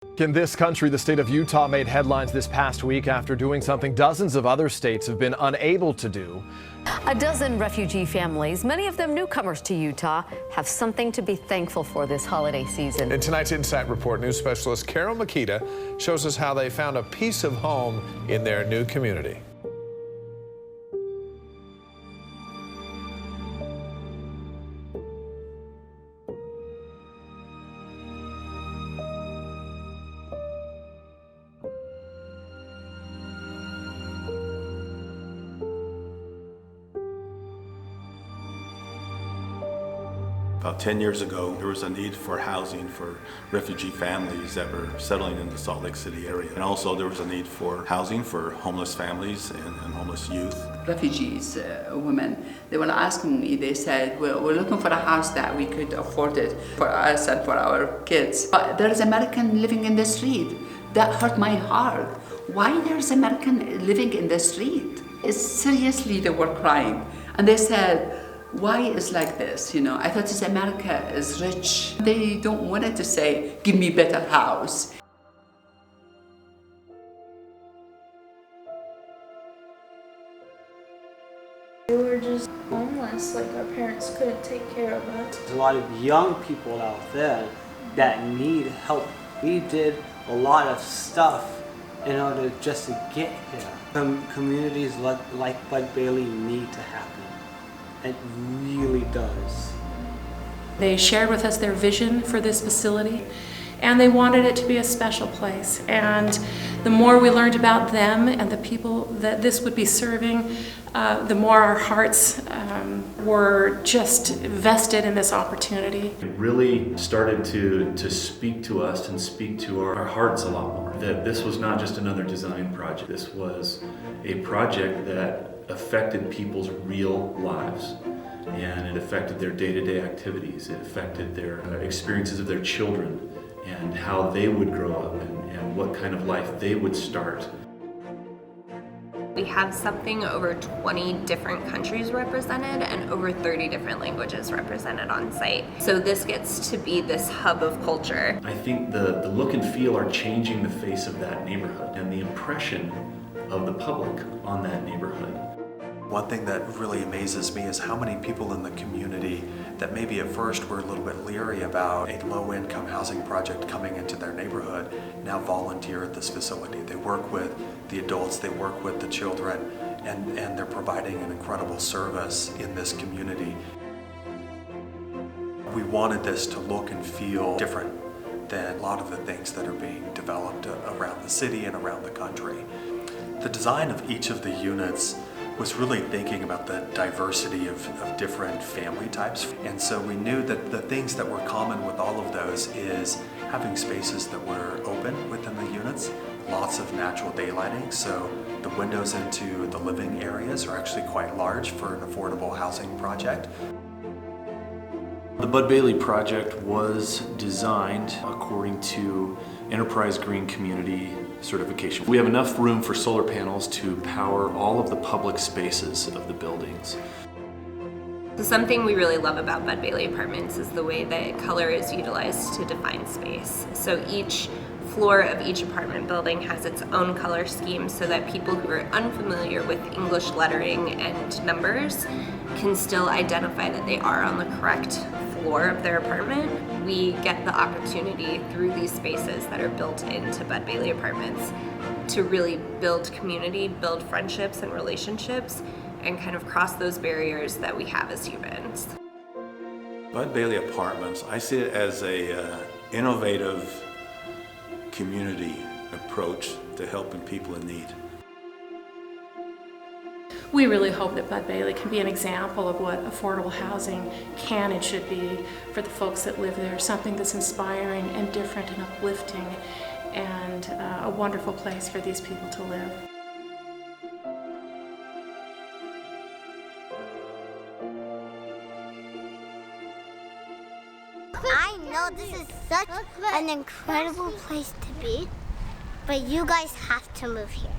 In this country, the state of Utah made headlines this past week after doing something dozens of other states have been unable to do. A dozen refugee families, many of them newcomers to Utah, have something to be thankful for this holiday season. In tonight's Insight Report, news specialist Carol Makita shows us how they found a piece of home in their new community. About 10 years ago, there was a need for housing for refugee families that were settling in the Salt Lake City area. And also there was a need for housing for homeless families and homeless youth. Refugees, women, they were asking me, they said, we're looking for a house that we could afford it for us and for our kids. But there's American living in the street. That hurt my heart. Why there's American living in the street? Seriously, they were crying. And they said, why is like this? You know, I thought this America is rich. They don't want it to say, give me better house. We were just homeless, like our parents couldn't take care of us. There's a lot of young people out there that need help. We did a lot of stuff in order just to get here. Some communities like Bud Bailey need to happen. It really does. They shared with us their vision for this facility, and they wanted it to be a special place. And the more we learned about them and the people that this would be serving, the more our hearts were just vested in this opportunity. It really started to speak to us and speak to our hearts a lot more. That this was not just another design project. This was a project that affected people's real lives, and it affected their day-to-day activities. It affected their experiences of their children and how they would grow up and what kind of life they would start. We have something over 20 different countries represented and over 30 different languages represented on site. So this gets to be this hub of culture. I think the look and feel are changing the face of that neighborhood and the impression of the public on that neighborhood. One thing that really amazes me is how many people in the community that maybe at first were a little bit leery about a low-income housing project coming into their neighborhood now volunteer at this facility. They work with the adults, they work with the children, and they're providing an incredible service in this community. We wanted this to look and feel different than a lot of the things that are being developed around the city and around the country. The design of each of the units was really thinking about the diversity of different family types. And so we knew that the things that were common with all of those is having spaces that were open within the units, lots of natural daylighting, so the windows into the living areas are actually quite large for an affordable housing project. The Bud Bailey project was designed according to Enterprise Green Community certification. We have enough room for solar panels to power all of the public spaces of the buildings. So something we really love about Bud Bailey Apartments is the way that color is utilized to define space. So each floor of each apartment building has its own color scheme so that people who are unfamiliar with English lettering and numbers can still identify that they are on the correct floor of their apartment. We get the opportunity through these spaces that are built into Bud Bailey Apartments to really build community, build friendships and relationships, and kind of cross those barriers that we have as humans. Bud Bailey Apartments, I see it as a innovative community approach to helping people in need. We really hope that Bud Bailey can be an example of what affordable housing can and should be for the folks that live there, something that's inspiring and different and uplifting and a wonderful place for these people to live. I know this is such an incredible place to be, but you guys have to move here.